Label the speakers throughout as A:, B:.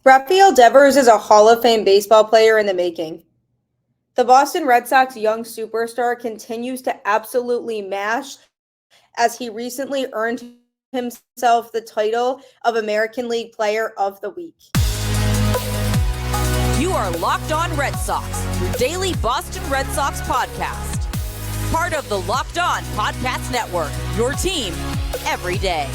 A: Rafael Devers is a Hall of Fame baseball player in the making. The Boston Red Sox young superstar continues to absolutely mash as he recently earned himself the title of American League Player of the Week.
B: You are Locked On Red Sox, your daily Boston Red Sox podcast. Part of the Locked On Podcast Network, your team every day.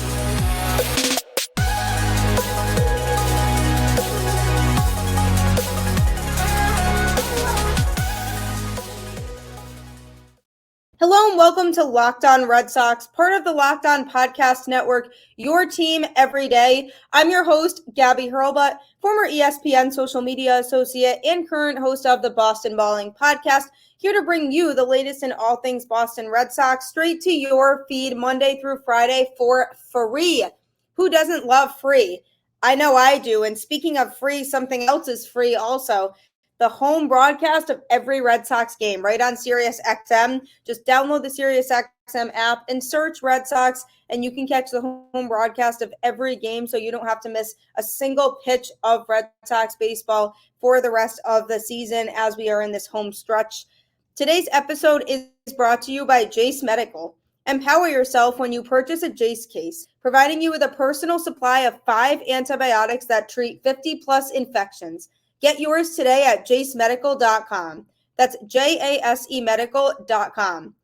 A: Hello and welcome to Locked On Red Sox, part of the Locked On Podcast Network, your team every day. I'm your host, Gabby, former ESPN social media associate and current host of the Boston Balling podcast, here to bring you the latest in all things Boston Red Sox straight to your feed Monday through Friday for free. Who doesn't love free? I know I do. And speaking of free, something else is free also. The home broadcast of every Red Sox game right on SiriusXM. Just download the SiriusXM app and search Red Sox, and you can catch the home broadcast of every game so you don't have to miss a single pitch of Red Sox baseball for the rest of the season as we are in this home stretch. Today's episode is brought to you by Jase Medical. Empower yourself when you purchase a Jase case, providing you with a personal supply of 5 antibiotics that treat 50-plus infections. Get yours today at jasemedical.com. That's JASE medical.com.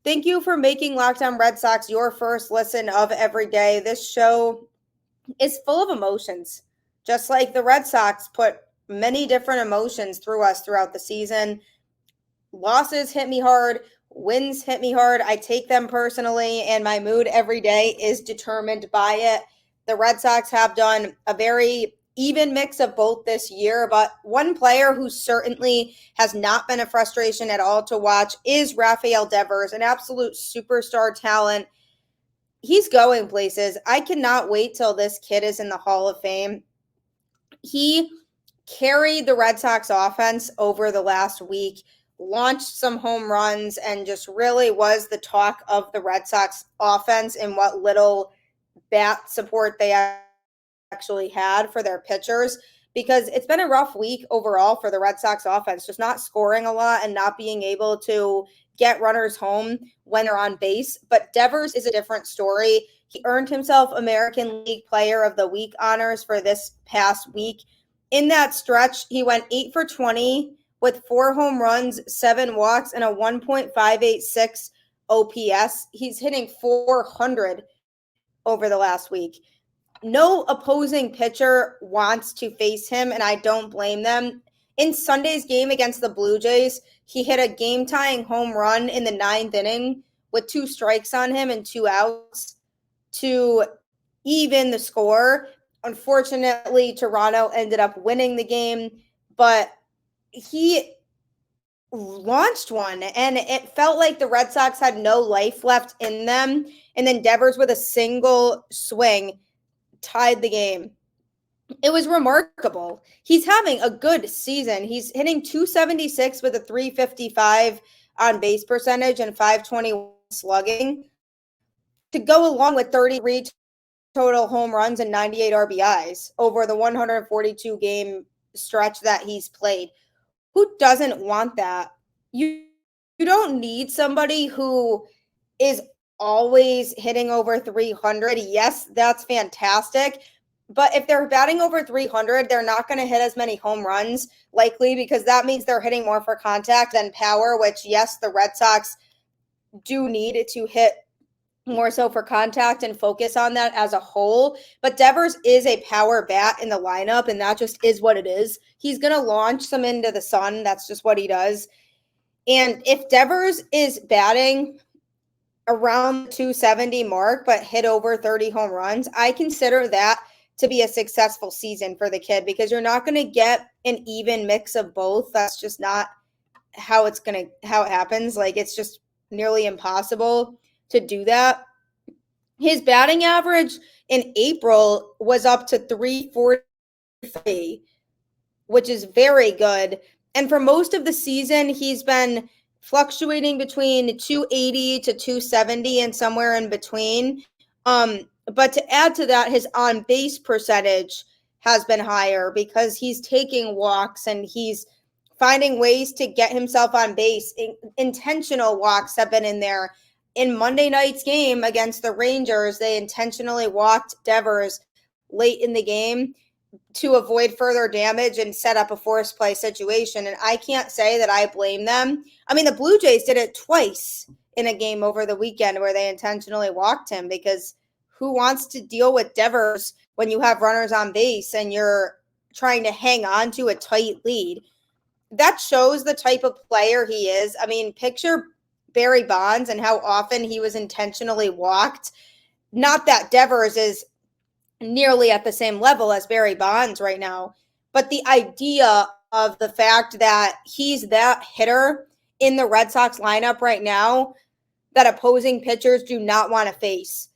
A: Thank you for making Locked On Red Sox your first listen of every day. This show is full of emotions. Just like the Red Sox put many different emotions through us throughout the season. Losses hit me hard. Wins hit me hard. I take them personally, and my mood every day is determined by it. The Red Sox have done a very even mix of both this year, but one player who certainly has not been a frustration at all to watch is Rafael Devers, an absolute superstar talent. He's going places. I cannot wait till this kid is in the Hall of Fame. He carried the Red Sox offense over the last week, launched some home runs, and just really was the talk of the Red Sox offense and what little bat support they actually had for their pitchers, because it's been a rough week overall for the Red Sox offense, just not scoring a lot and not being able to get runners home when they're on base. But Devers is a different story. He earned himself American League Player of the Week honors for this past week. In that stretch, he went 8 for 20 with 4 home runs, 7 walks, and a 1.586 OPS. He's hitting .400 over the last week. No opposing pitcher wants to face him, and I don't blame them. In Sunday's game against the Blue Jays, he hit a game-tying home run in the 9th inning with 2 strikes on him and 2 outs to even the score. Unfortunately, Toronto ended up winning the game, but he launched one, and it felt like the Red Sox had no life left in them, and then Devers with a single swing tied the game. It was remarkable. He's having a good season. He's hitting .276 with a .355 on base percentage and .521 slugging to go along with 33 total home runs and 98 RBIs over the 142 game stretch that he's played. Who doesn't want that? You don't need somebody who is always hitting over 300. Yes, that's fantastic. But if they're batting over 300, they're not going to hit as many home runs, likely, because that means they're hitting more for contact than power, which, yes, the Red Sox do need to hit more so for contact and focus on that as a whole. But Devers is a power bat in the lineup, and that just is what it is. He's going to launch some into the sun. That's just what he does. And if Devers is batting around the 270 mark, but hit over 30 home runs, I consider that to be a successful season for the kid, because you're not going to get an even mix of both. That's just not how it happens. Like, it's just nearly impossible to do that. His batting average in April was up to 343, which is very good. And for most of the season, he's been fluctuating between 280 to 270 and somewhere in between. But to add to that, his on-base percentage has been higher because he's taking walks and he's finding ways to get himself on base. Intentional walks have been in there. In Monday night's game against the Rangers, they intentionally walked Devers late in the game to avoid further damage and set up a forced play situation. And I can't say that I blame them. I mean, the Blue Jays did it twice in a game over the weekend where they intentionally walked him, because who wants to deal with Devers when you have runners on base and you're trying to hang on to a tight lead? That shows the type of player he is. I mean, picture Barry Bonds and how often he was intentionally walked. Not that Devers is nearly at the same level as Barry Bonds right now, but the idea of the fact that he's that hitter in the Red Sox lineup right now that opposing pitchers do not want to face.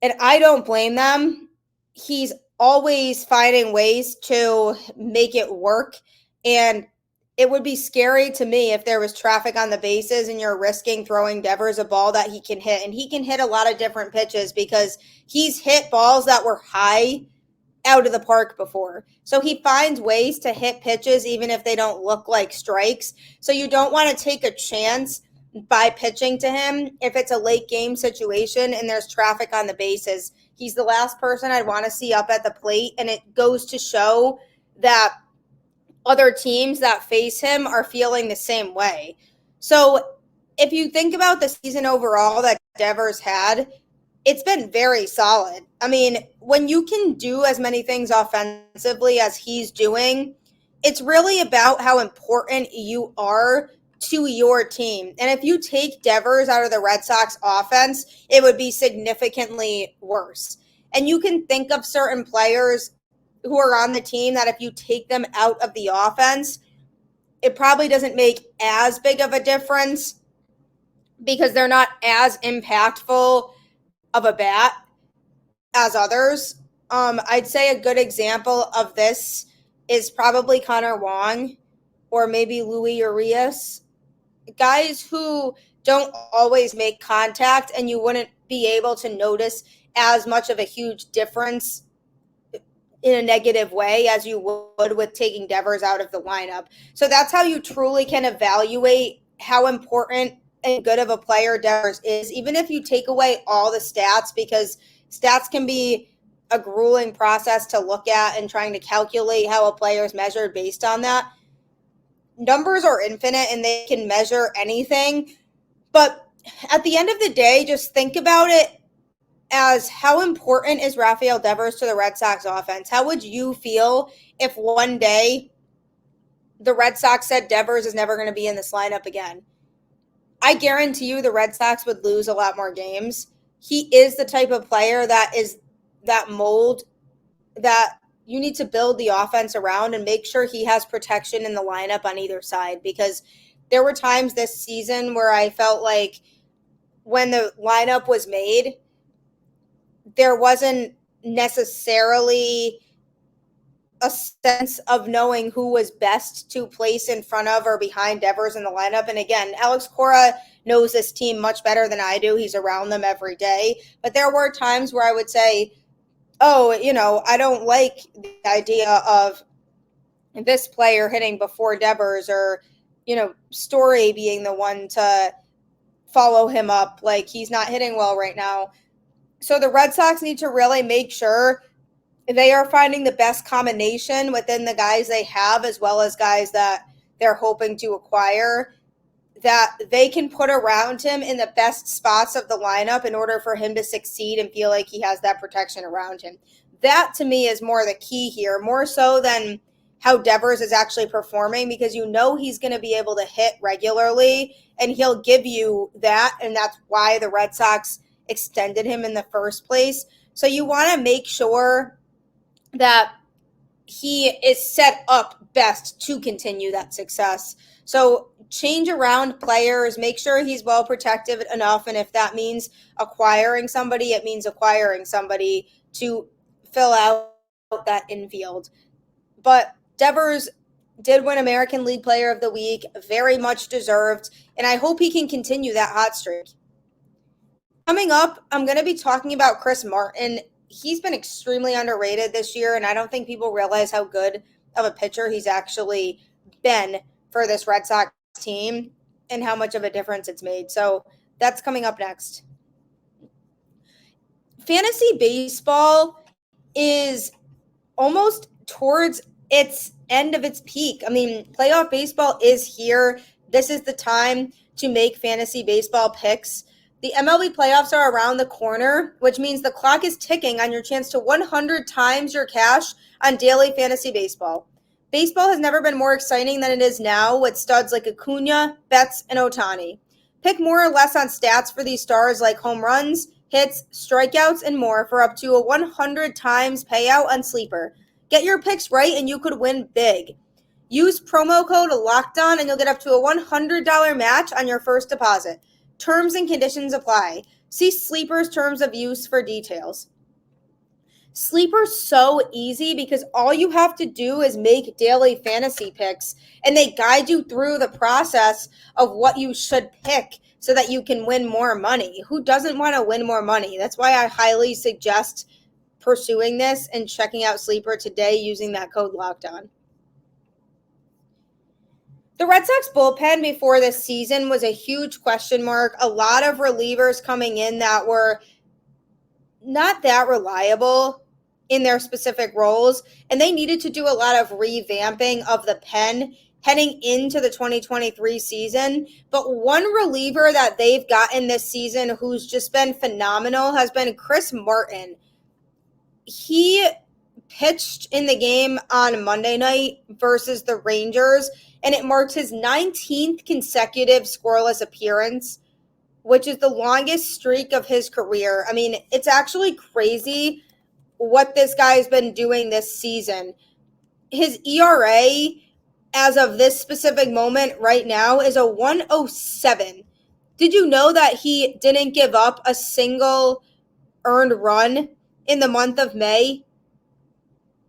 A: And I don't blame them. He's always finding ways to make it work. And it would be scary to me if there was traffic on the bases and you're risking throwing Devers a ball that he can hit. And he can hit a lot of different pitches because he's hit balls that were high out of the park before. So he finds ways to hit pitches even if they don't look like strikes. So you don't want to take a chance by pitching to him if it's a late game situation and there's traffic on the bases. He's the last person I'd want to see up at the plate. And it goes to show that other teams that face him are feeling the same way. So if you think about the season overall that Devers had, it's been very solid. I mean, when you can do as many things offensively as he's doing, it's really about how important you are to your team. And if you take Devers out of the Red Sox offense, it would be significantly worse. And you can think of certain players who are on the team that if you take them out of the offense, it probably doesn't make as big of a difference because they're not as impactful of a bat as others. I'd say a good example of this is probably Connor Wong or maybe Louis Urias, guys who don't always make contact and you wouldn't be able to notice as much of a huge difference in a negative way as you would with taking Devers out of the lineup. So that's how you truly can evaluate how important and good of a player Devers is, even if you take away all the stats, because stats can be a grueling process to look at and trying to calculate how a player is measured based on that. Numbers are infinite and they can measure anything. But at the end of the day, just think about it as how important is Rafael Devers to the Red Sox offense? How would you feel if one day the Red Sox said Devers is never going to be in this lineup again? I guarantee you the Red Sox would lose a lot more games. He is the type of player that is that mold that you need to build the offense around and make sure he has protection in the lineup on either side, because there were times this season where I felt like when the lineup was made, there wasn't necessarily a sense of knowing who was best to place in front of or behind Devers in the lineup. And again, Alex Cora knows this team much better than I do. He's around them every day. But there were times where I would say, oh, I don't like the idea of this player hitting before Devers, or, Story being the one to follow him up. Like, he's not hitting well right now. So the Red Sox need to really make sure they are finding the best combination within the guys they have, as well as guys that they're hoping to acquire, that they can put around him in the best spots of the lineup in order for him to succeed and feel like he has that protection around him. That, to me, is more the key here, more so than how Devers is actually performing, because he's going to be able to hit regularly, and he'll give you that, and that's why the Red Sox extended him in the first place. So you want to make sure that he is set up best to continue that success. So change around players, make sure he's well protected enough, and if that means acquiring somebody, it means acquiring somebody to fill out that infield. But Devers did win American League Player of the Week, very much deserved, and I hope he can continue that hot streak. Coming up, I'm going to be talking about Chris Martin. he's been extremely underrated this year, and I don't think people realize how good of a pitcher he's actually been for this Red Sox team and how much of a difference it's made. So that's coming up next. Fantasy baseball is almost towards its end of its peak. I mean, playoff baseball is here. This is the time to make fantasy baseball picks. The MLB playoffs are around the corner, which means the clock is ticking on your chance to 100 times your cash on daily fantasy baseball. Baseball has never been more exciting than it is now with studs like Acuna, Betts, and Ohtani. Pick more or less on stats for these stars like home runs, hits, strikeouts, and more for up to a 100 times payout on Sleeper. Get your picks right and you could win big. Use promo code LOCKEDON and you'll get up to a $100 match on your first deposit. Terms and conditions apply. See Sleeper's terms of use for details. Sleeper's so easy because all you have to do is make daily fantasy picks, and they guide you through the process of what you should pick so that you can win more money. Who doesn't want to win more money? That's why I highly suggest pursuing this and checking out Sleeper today using that code LOCKEDON. The Red Sox bullpen before this season was a huge question mark. A lot of relievers coming in that were not that reliable in their specific roles, and they needed to do a lot of revamping of the pen heading into the 2023 season. But one reliever that they've gotten this season who's just been phenomenal has been Chris Martin. He pitched in the game on Monday night versus the Rangers, and it marks his 19th consecutive scoreless appearance, which is the longest streak of his career. I mean, it's actually crazy what this guy's been doing this season. His ERA as of this specific moment right now is a 107. Did you know that he didn't give up a single earned run in the month of May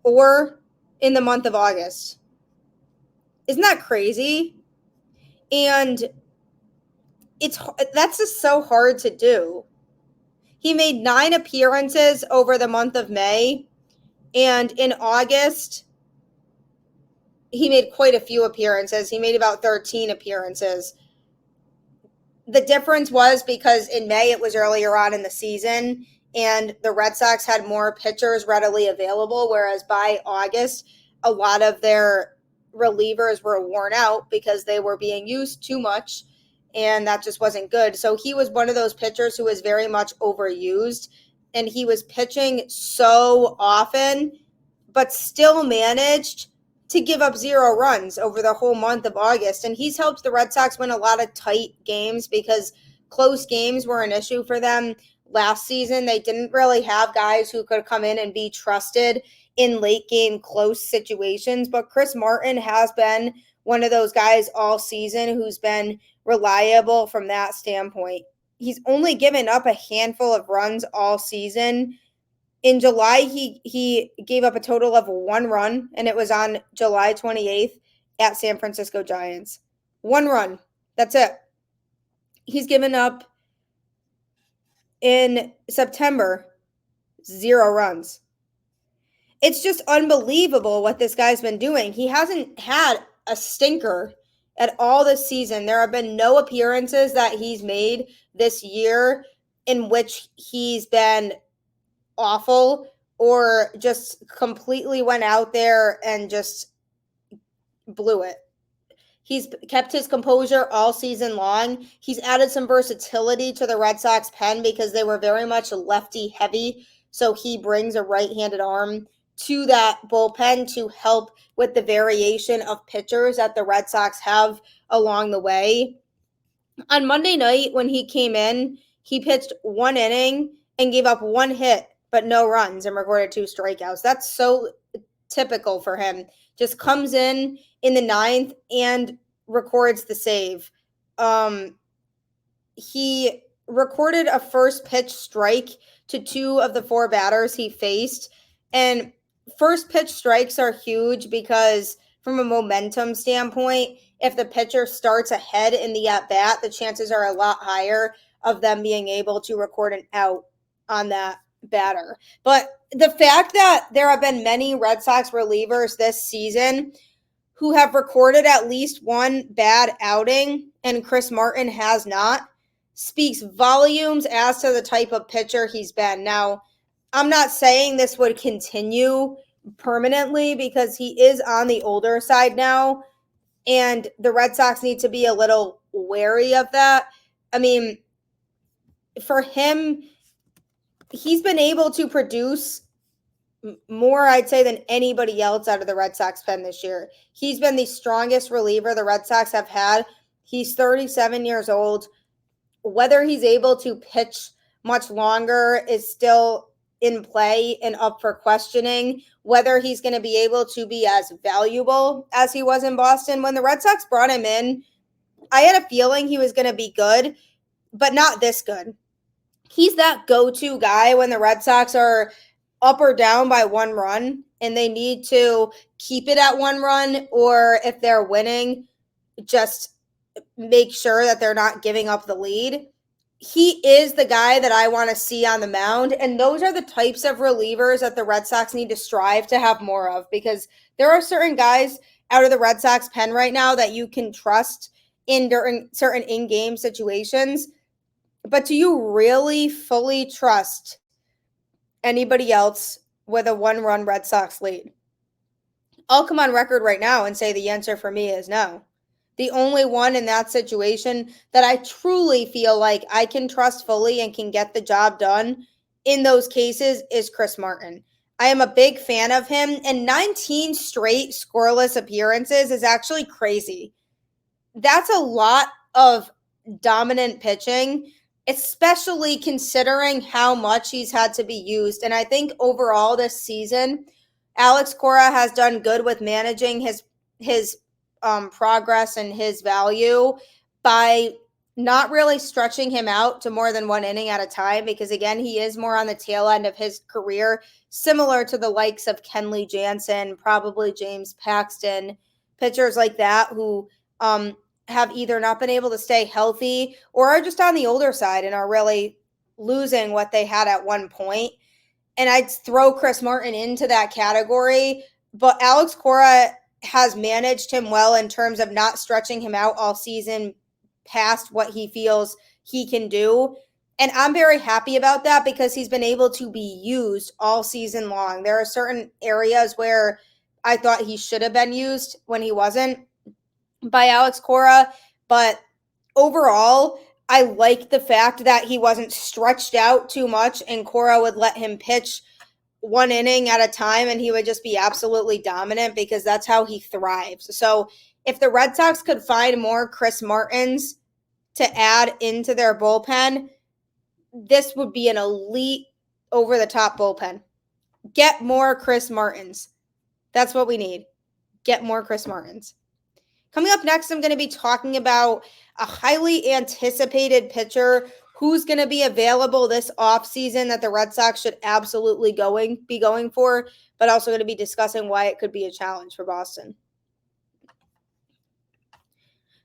A: or in the month of August? Isn't that crazy? And that's just so hard to do. He made 9 appearances over the month of May, and in August, he made quite a few appearances. He made about 13 appearances. The difference was because in May, it was earlier on in the season, and the Red Sox had more pitchers readily available, whereas by August, a lot of their relievers were worn out because they were being used too much, and that just wasn't good. So he was one of those pitchers who was very much overused, and he was pitching so often, but still managed to give up 0 runs over the whole month of August. And he's helped the Red Sox win a lot of tight games because close games were an issue for them last season. They didn't really have guys who could come in and be trusted in late game close situations, but Chris Martin has been one of those guys all season who's been reliable from that standpoint. He's only given up a handful of runs all season. In July, he gave up a total of 1 run, and it was on July 28th at San Francisco Giants. 1 run. That's it. He's given up in September 0 runs. It's just unbelievable what this guy's been doing. He hasn't had a stinker at all this season. There have been no appearances that he's made this year in which he's been awful or just completely went out there and just blew it. He's kept his composure all season long. He's added some versatility to the Red Sox pen because they were very much lefty heavy. So he brings a right-handed arm to that bullpen to help with the variation of pitchers that the Red Sox have along the way. On Monday night, when he came in, he pitched 1 inning and gave up 1 hit, but no runs and recorded 2 strikeouts. That's so typical for him. Just comes in the 9th and records the save. He recorded a first pitch strike to 2 of the 4 batters he faced. And first pitch strikes are huge because from a momentum standpoint, if the pitcher starts ahead in the at-bat, the chances are a lot higher of them being able to record an out on that batter. But the fact that there have been many Red Sox relievers this season who have recorded at least one bad outing, and Chris Martin has not, speaks volumes as to the type of pitcher he's been. Now, I'm not saying this would continue permanently because he is on the older side now, and the Red Sox need to be a little wary of that. I mean, for him, he's been able to produce more, I'd say, than anybody else out of the Red Sox pen this year. He's been the strongest reliever the Red Sox have had. He's 37 years old. Whether he's able to pitch much longer is still in play and up for questioning. Whether he's going to be able to be as valuable as he was in Boston. When the Red Sox brought him in, I had a feeling he was going to be good, but not this good. He's that go-to guy when the Red Sox are up or down by one run and they need to keep it at one run, or if they're winning, just make sure that they're not giving up the lead. He is the guy that I want to see on the mound, and those are the types of relievers that the Red Sox need to strive to have more of, because there are certain guys out of the Red Sox pen right now that you can trust in during certain in-game situations, but do you really fully trust anybody else with a one-run Red Sox lead? I'll come on record right now and say the answer for me is no. The only one in that situation that I truly feel like I can trust fully and can get the job done in those cases is Chris Martin. I am a big fan of him, and 19 straight scoreless appearances is actually crazy. That's a lot of dominant pitching, especially considering how much he's had to be used. And I think overall this season, Alex Cora has done good with managing his progress and his value by not really stretching him out to more than one inning at a time, because again, he is more on the tail end of his career, similar to the likes of Kenley Jansen, probably James Paxton, pitchers like that who have either not been able to stay healthy or are just on the older side and are really losing what they had at one point. And I'd throw Chris Martin into that category, but Alex Cora has managed him well in terms of not stretching him out all season past what he feels he can do. And I'm very happy about that because he's been able to be used all season long. There are certain areas where I thought he should have been used when he wasn't by Alex Cora, but overall, I like the fact that he wasn't stretched out too much and Cora would let him pitch one inning at a time and he would just be absolutely dominant, because that's how he thrives. So if the Red Sox could find more Chris Martins to add into their bullpen, this would be an elite over-the-top bullpen. Get more Chris Martins. That's what we need. Get more Chris Martins. Coming up next, I'm going to be talking about a highly anticipated pitcher who's going to be available this offseason that the Red Sox should absolutely be going for, but also going to be discussing why it could be a challenge for Boston.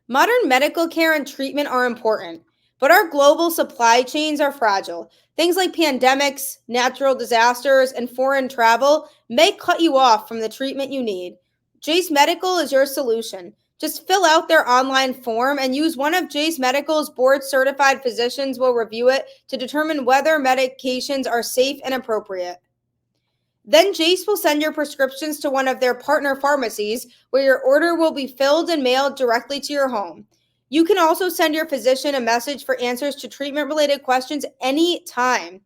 A: Modern medical care and treatment are important, but our global supply chains are fragile. Things like pandemics, natural disasters, and foreign travel may cut you off from the treatment you need. Jase Medical is your solution. Just fill out their online form and use one of Jase Medical's board-certified physicians will review it to determine whether medications are safe and appropriate. Then Jase will send your prescriptions to one of their partner pharmacies where your order will be filled and mailed directly to your home. You can also send your physician a message for answers to treatment-related questions anytime.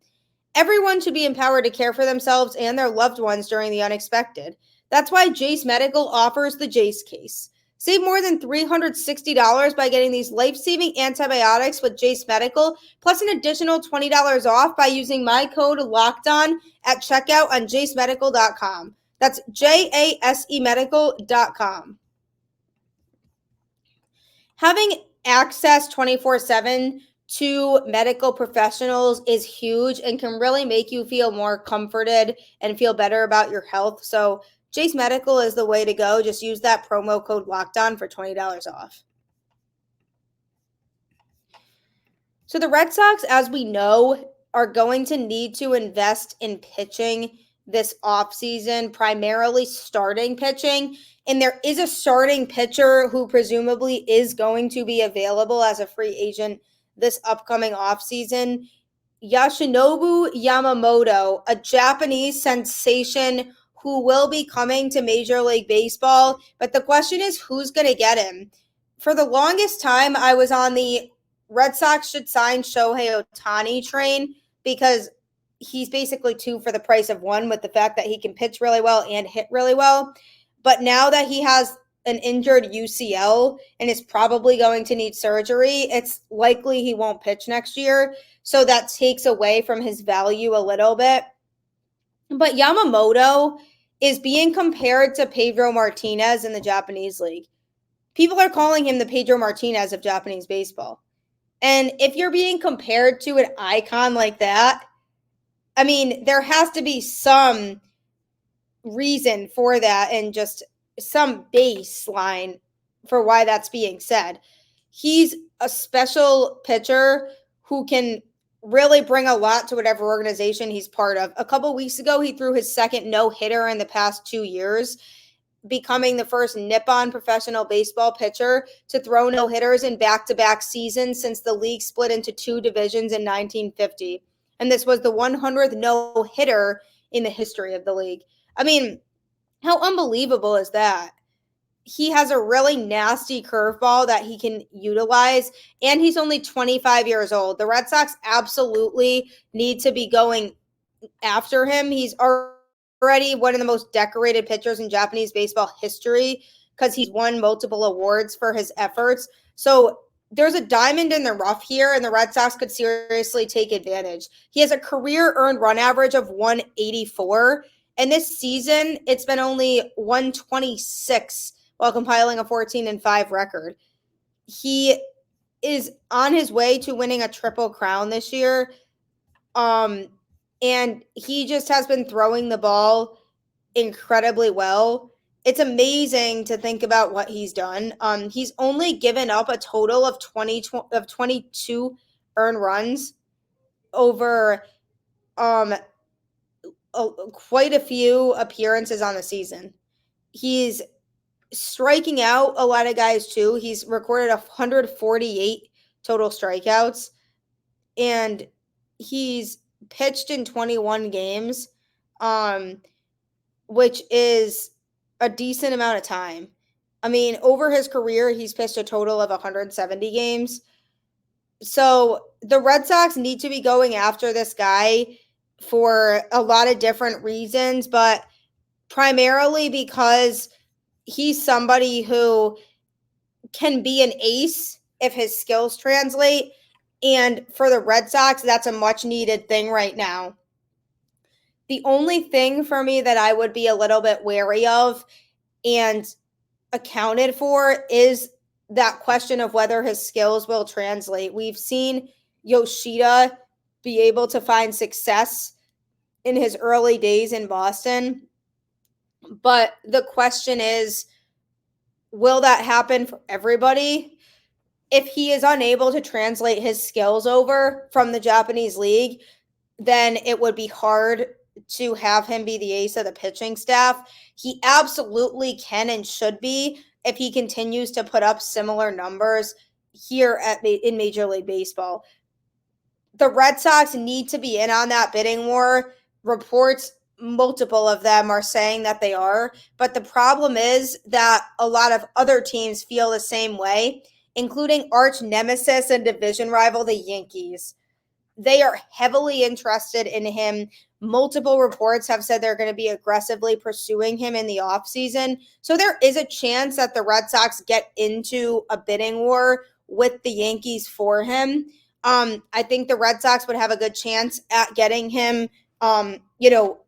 A: Everyone should be empowered to care for themselves and their loved ones during the unexpected. That's why Jase Medical offers the Jase case. Save more than $360 by getting these life-saving antibiotics with Jase Medical, plus an additional $20 off by using my code LOCKEDON at checkout on jasemedical.com. That's JASEmedical.com. Having access 24/7 to medical professionals is huge and can really make you feel more comforted and feel better about your health. So Jase Medical is the way to go. Just use that promo code LOCKEDON for $20 off. So the Red Sox, as we know, are going to need to invest in pitching this offseason, primarily starting pitching. And there is a starting pitcher who presumably is going to be available as a free agent this upcoming offseason. Yoshinobu Yamamoto, a Japanese sensation who will be coming to Major League Baseball. But the question is, who's going to get him? For the longest time, I was on the Red Sox should sign Shohei Ohtani train because he's basically 2 for the price of 1 with the fact that he can pitch really well and hit really well. But now that he has an injured UCL and is probably going to need surgery, it's likely he won't pitch next year. So that takes away from his value a little bit. But Yamamoto is being compared to Pedro Martinez in the Japanese league. People are calling him the Pedro Martinez of Japanese baseball. And if you're being compared to an icon like that, I mean, there has to be some reason for that and just some baseline for why that's being said. He's a special pitcher who can really bring a lot to whatever organization he's part of. A couple weeks ago, he threw his second no-hitter in the past 2 years, becoming the first Nippon professional baseball pitcher to throw no-hitters in back-to-back seasons since the league split into 2 divisions in 1950. And this was the 100th no-hitter in the history of the league. I mean, how unbelievable is that? He has a really nasty curveball that he can utilize, and he's only 25 years old. The Red Sox absolutely need to be going after him. He's already one of the most decorated pitchers in Japanese baseball history because he's won multiple awards for his efforts. So there's a diamond in the rough here, and the Red Sox could seriously take advantage. He has a career earned run average of 184, and this season it's been only 126 while compiling a 14-5 record. He is on his way to winning a Triple Crown this year. And he just has been throwing the ball incredibly well. It's amazing to think about what he's done. He's only given up a total of 22 earned runs over quite a few appearances on the season. He's striking out a lot of guys too. He's recorded 148 total strikeouts, and he's pitched in 21 games, which is a decent amount of time. I mean, over his career, he's pitched a total of 170 games. So the Red Sox need to be going after this guy for a lot of different reasons, but primarily because he's somebody who can be an ace if his skills translate. And for the Red Sox, that's a much needed thing right now. The only thing for me that I would be a little bit wary of and accounted for is that question of whether his skills will translate. We've seen Yoshida be able to find success in his early days in Boston. But the question is, will that happen for everybody? If he is unable to translate his skills over from the Japanese league, then it would be hard to have him be the ace of the pitching staff. He absolutely can and should be if he continues to put up similar numbers here in Major League Baseball. The Red Sox need to be in on that bidding war. Reports, multiple of them, are saying that they are. But the problem is that a lot of other teams feel the same way, including arch nemesis and division rival, the Yankees. They are heavily interested in him. Multiple reports have said they're going to be aggressively pursuing him in the offseason. So there is a chance that the Red Sox get into a bidding war with the Yankees for him. I think the Red Sox would have a good chance at getting him.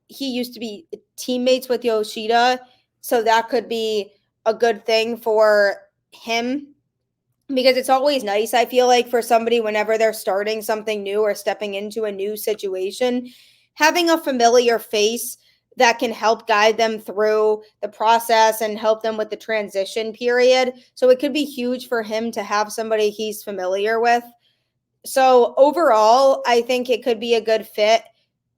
A: He used to be teammates with Yoshida, so that could be a good thing for him. Because it's always nice, I feel like, for somebody whenever they're starting something new or stepping into a new situation, having a familiar face that can help guide them through the process and help them with the transition period. So it could be huge for him to have somebody he's familiar with. So overall, I think it could be a good fit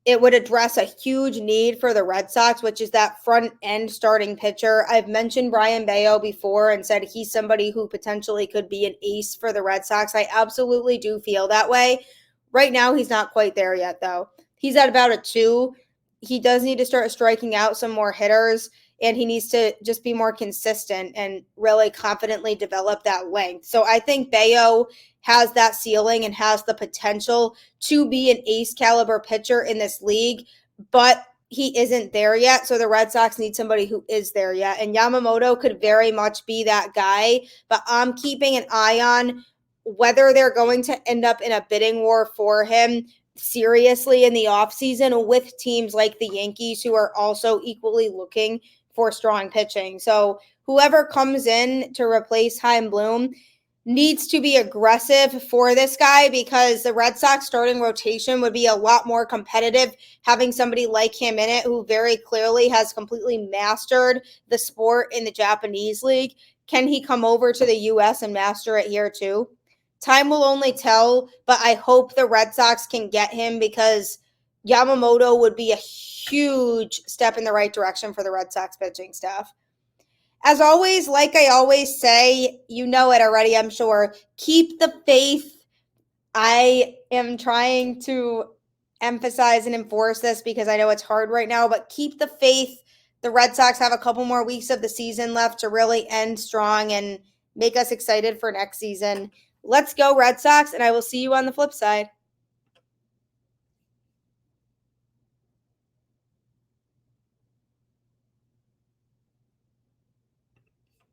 A: it would address a huge need for the Red Sox, which is that front end starting pitcher. I've mentioned Brian Bayo before and said he's somebody who potentially could be an ace for the Red Sox. I absolutely do feel that way. Right now, he's not quite there yet, though. He's at about a 2. He does need to start striking out some more hitters, and he needs to just be more consistent and really confidently develop that length. So I think Bayo has that ceiling and has the potential to be an ace caliber pitcher in this league, but he isn't there yet. So the Red Sox need somebody who is there yet. And Yamamoto could very much be that guy, but I'm keeping an eye on whether they're going to end up in a bidding war for him seriously in the offseason with teams like the Yankees, who are also equally looking for strong pitching. So whoever comes in to replace Chaim Bloom needs to be aggressive for this guy, because the Red Sox starting rotation would be a lot more competitive having somebody like him in it, who very clearly has completely mastered the sport in the Japanese league. Can he come over to the U.S. and master it here too? Time will only tell, but I hope the Red Sox can get him, because Yamamoto would be a huge step in the right direction for the Red Sox pitching staff. As always, like I always say, you know it already, I'm sure, keep the faith. I am trying to emphasize and enforce this because I know it's hard right now, but keep the faith. The Red Sox have a couple more weeks of the season left to really end strong and make us excited for next season. Let's go, Red Sox, and I will see you on the flip side.